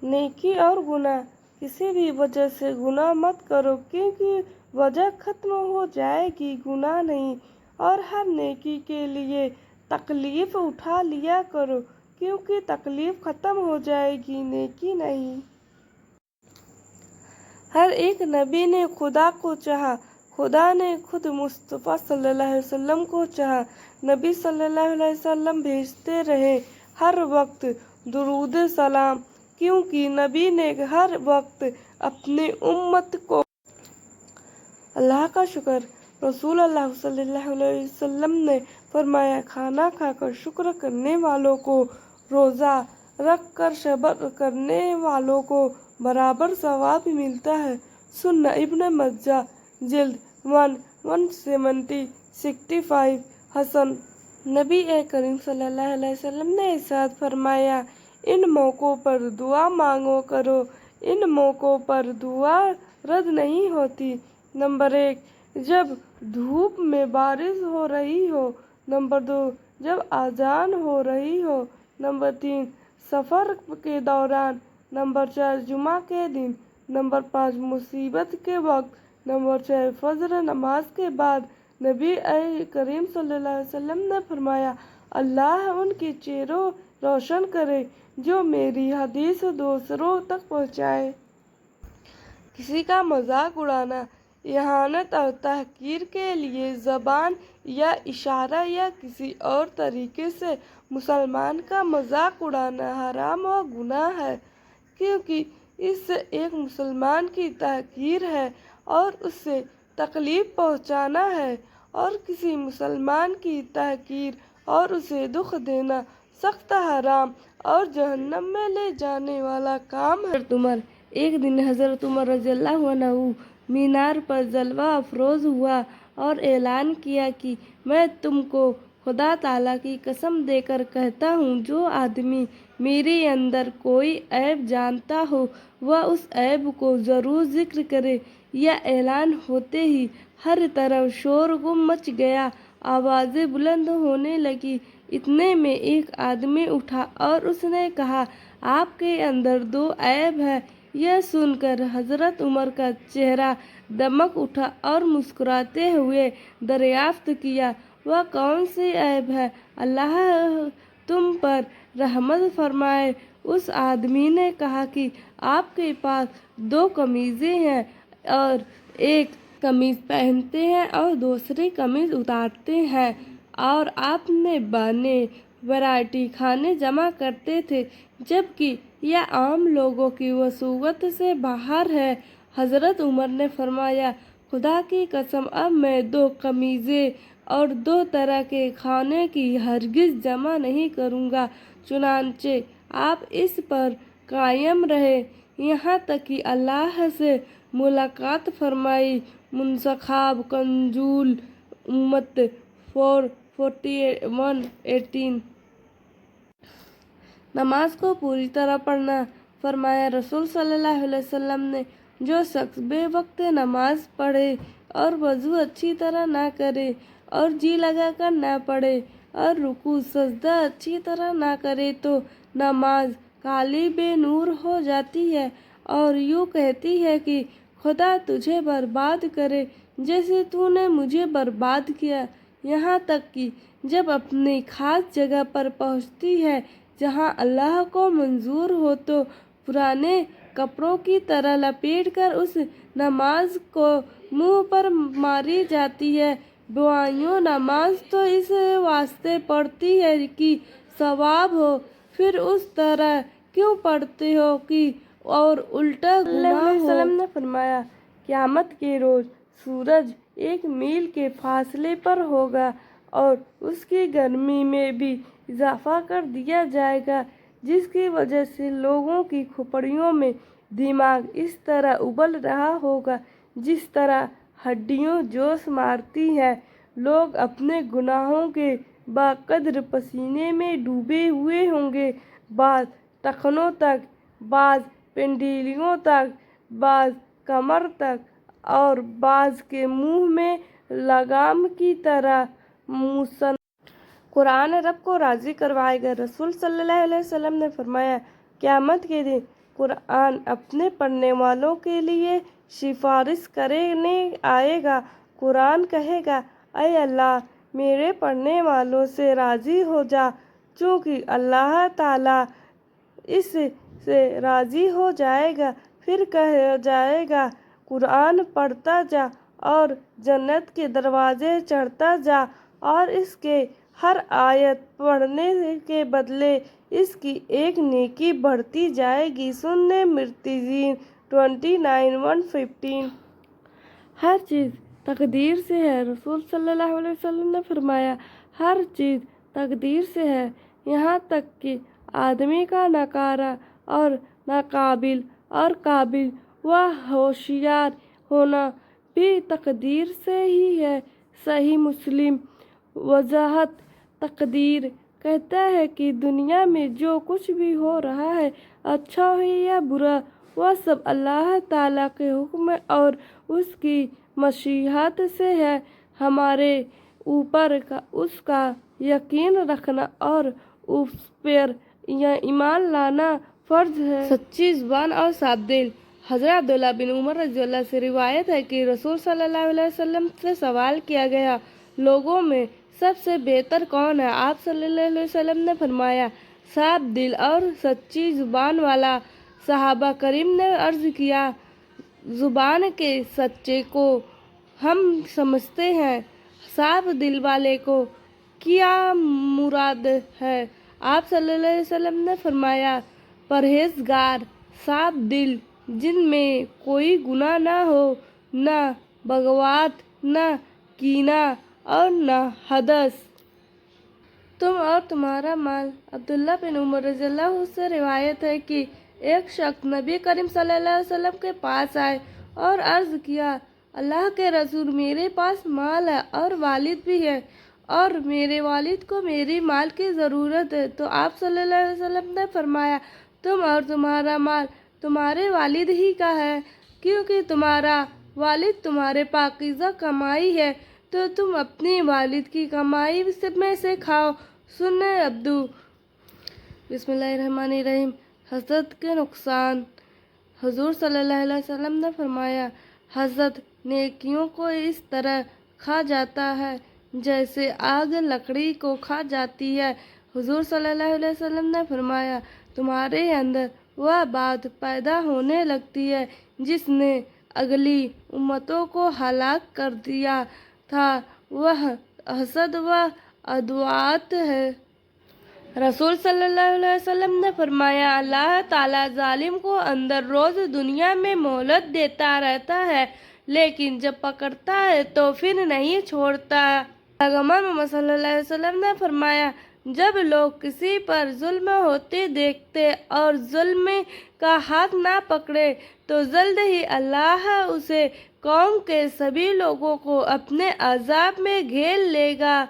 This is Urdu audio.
نیکی اور گناہ، کسی بھی وجہ سے گناہ مت کرو کیونکہ وجہ ختم ہو جائے گی، گناہ نہیں۔ اور ہر نیکی کے لیے تکلیف اٹھا لیا کرو کیونکہ تکلیف ختم ہو جائے گی، نیکی نہیں۔ ہر ایک نبی نے خدا کو چاہا، خدا نے خود مصطفیٰ صلی اللہ علیہ وسلم کو چاہا۔ نبی صلی اللہ علیہ وسلم بھیجتے رہے ہر وقت درود سلام، کیونکہ نبی نے ہر وقت اپنی امت کو اللہ کا شکر۔ رسول اللہ صلی اللہ علیہ وسلم نے فرمایا، کھانا کھا کر شکر کرنے والوں کو روزہ رکھ کر صبر کرنے والوں کو برابر ثواب ملتا ہے۔ سنن ابن ماجہ جلد 1 170 65 حسن۔ نبی کریم صلی اللہ علیہ وسلم نے ارشاد فرمایا، ان موقعوں پر دعا مانگا کرو، ان موقعوں پر دعا رد نہیں ہوتی۔ نمبر 1، جب دھوپ میں بارش ہو رہی ہو۔ نمبر 2، جب اذان ہو رہی ہو۔ نمبر 3، سفر کے دوران۔ نمبر 4، جمعہ کے دن۔ نمبر 5، مصیبت کے وقت۔ نمبر 6، فجر نماز کے بعد۔ نبی کریم صلی اللہ علیہ وسلم نے فرمایا، اللہ ان کے چہروں روشن کرے جو میری حدیث دوسروں تک پہنچائے۔ کسی کا مذاق اڑانا، اہانت اور تحقیر کے لیے زبان یا اشارہ یا کسی اور طریقے سے مسلمان کا مذاق اڑانا حرام و گناہ ہے، کیونکہ اس سے ایک مسلمان کی تحقیر ہے اور اسے تکلیف پہنچانا ہے، اور کسی مسلمان کی تحقیر اور اسے دکھ دینا سخت حرام اور جہنم میں لے جانے والا کام ہے۔ حضرت عمر، ایک دن حضرت عمر رضی اللہ عنہ مینار پر جلوہ افروز ہوا اور اعلان کیا کہ میں تم کو خدا تعالیٰ کی قسم دے کر کہتا ہوں، جو آدمی میرے اندر کوئی عیب جانتا ہو وہ اس عیب کو ضرور ذکر کرے۔ یہ اعلان ہوتے ہی ہر طرف شور غم مچ گیا، آوازیں بلند ہونے لگیں۔ اتنے میں ایک آدمی اٹھا اور اس نے کہا، آپ کے اندر 2 عیب ہیں۔ یہ سن کر حضرت عمر کا چہرہ دمک اٹھا اور مسکراتے ہوئے دریافت کیا، وہ کون سی عیب ہے؟ اللہ تم پر رحمت فرمائے۔ اس آدمی نے کہا کہ آپ کے پاس 2 قمیضیں ہیں، اور ایک قمیض پہنتے ہیں اور دوسری قمیض اتارتے ہیں، اور آپ نے بانے ورائٹی کھانے جمع کرتے تھے، جبکہ یہ عام لوگوں کی وسعت سے باہر ہے۔ حضرت عمر نے فرمایا، خدا کی قسم اب میں 2 قمیضیں اور 2 طرح کے کھانے کی ہرگز جمع نہیں کروں گا۔ چنانچہ آپ اس پر قائم رہے یہاں تک کہ اللہ سے ملاقات فرمائی۔ منتخب کنزُ الامت 4118۔ نماز کو پوری طرح پڑھنا۔ فرمایا، رسول صلی اللہ علیہ وسلم نے، جو شخص بے وقت نماز پڑھے اور وضو اچھی طرح نہ کرے اور جی لگا کر نہ پڑھے اور رکوع سجدہ اچھی طرح نہ کرے تو نماز کالی بے نور ہو جاتی ہے اور یوں کہتی ہے کہ خدا تجھے برباد کرے جیسے تو نے مجھے برباد کیا، یہاں تک کہ جب اپنی خاص جگہ پر پہنچتی ہے جہاں اللہ کو منظور ہو تو پرانے کپڑوں کی طرح لپیٹ کر اس نماز کو منہ پر ماری جاتی ہے۔ بھائیو، نماز تو اس واسطے پڑھتی ہے کہ ثواب ہو، پھر اس طرح کیوں پڑھتے ہو کہ اور الٹا گناہ ہو؟ علیہ وسلم نے فرمایا، قیامت کے روز سورج 1 میل کے فاصلے پر ہوگا اور اس کی گرمی میں بھی اضافہ کر دیا جائے گا، جس کی وجہ سے لوگوں کی کھوپڑیوں میں دماغ اس طرح ابل رہا ہوگا جس طرح ہڈیاں جوش مارتی ہیں۔ لوگ اپنے گناہوں کے بقدر پسینے میں ڈوبے ہوئے ہوں گے، بعض ٹخنوں تک، بعض پنڈلیوں تک، بعض کمر تک، اور بعض کے منہ میں لگام کی طرح۔ قرآن رب کو راضی کروائے گا۔ رسول صلی اللہ علیہ وسلم نے فرمایا، قیامت کے دن قرآن اپنے پڑھنے والوں کے لیے سفارش کرنے آئے گا۔ قرآن کہے گا، اے اللہ میرے پڑھنے والوں سے راضی ہو جا۔ چونکہ اللہ تعالیٰ اس سے راضی ہو جائے گا، پھر کہا جائے گا قرآن پڑھتا جا اور جنت کے دروازے چڑھتا جا، اور اس کے ہر آیت پڑھنے کے بدلے اس کی ایک نیکی بڑھتی جائے گی۔ سنن مرتضی 29:115۔ ہر چیز تقدیر سے ہے۔ رسول صلی اللہ علیہ وسلم نے فرمایا، ہر چیز تقدیر سے ہے، یہاں تک کہ آدمی کا ناکارہ اور ناقابل اور قابل و ہوشیار ہونا بھی تقدیر سے ہی ہے۔ صحیح مسلم۔ وضاحت: تقدیر کہتا ہے کہ دنیا میں جو کچھ بھی ہو رہا ہے، اچھا ہو یا برا، وہ سب اللہ تعالیٰ کے حکم اور اس کی مشیت سے ہے۔ ہمارے اوپر اس کا یقین رکھنا اور اس پر ایمان لانا فرض ہے۔ سچی زبان اور صاف دل۔ حضرت عبداللہ بن عمر رضی اللہ عنہ سے روایت ہے کہ رسول صلی اللہ علیہ وسلم سے سوال کیا گیا، لوگوں میں سب سے بہتر کون ہے؟ آپ صلی اللہ علیہ وسلم نے فرمایا، صاف دل اور سچی زبان والا۔ صحابہ کرام نے عرض کیا، زبان کے سچے کو ہم سمجھتے ہیں، صاف دل والے کو کیا مراد ہے؟ آپ صلی اللہ علیہ وسلم نے فرمایا، پرہیزگار، صاف دل، جن میں کوئی گناہ نہ ہو، نہ بغاوت، نہ کینہ اور نہ حسد۔ تم اور تمہارا مال۔ عبداللہ بن عمر رضی اللہ عنہ سے روایت ہے کہ ایک شخص نبی کریم صلی اللہ علیہ وسلم کے پاس آئے اور عرض کیا، اللہ کے رسول، میرے پاس مال ہے اور والد بھی ہے، اور میرے والد کو میری مال کی ضرورت ہے۔ تو آپ صلی اللہ علیہ وسلم نے فرمایا، تم اور تمہارا مال تمہارے والد ہی کا ہے، کیونکہ تمہارا والد تمہارے پاکیزہ کمائی ہے، تو تم اپنی والد کی کمائی میں سے کھاؤ۔ سنن ابی داؤد۔ بسم اللہ الرحمن الرحیم۔ حسد کے نقصان۔ حضور صلی اللہ علیہ وسلم نے فرمایا، حسد نیکیوں کو اس طرح کھا جاتا ہے جیسے آگ لکڑی کو کھا جاتی ہے۔ حضور صلی اللہ علیہ وسلم نے فرمایا، تمہارے اندر وہ بات پیدا ہونے لگتی ہے جس نے اگلی امتوں کو ہلاک کر دیا تھا، وہ حسد و عداوت ہے۔ رسول صلی اللہ علیہ وسلم نے فرمایا، اللہ تعالیٰ ظالم کو اندر روز دنیا میں مہلت دیتا رہتا ہے، لیکن جب پکڑتا ہے تو پھر نہیں چھوڑتا۔ پیغمبر محمد صلی اللہ علیہ وسلم نے فرمایا، جب لوگ کسی پر ظلم ہوتے دیکھتے اور ظلم کا ہاتھ نہ پکڑے تو جلد ہی اللہ اسے قوم کے سبھی لوگوں کو اپنے عذاب میں گھیر لے گا۔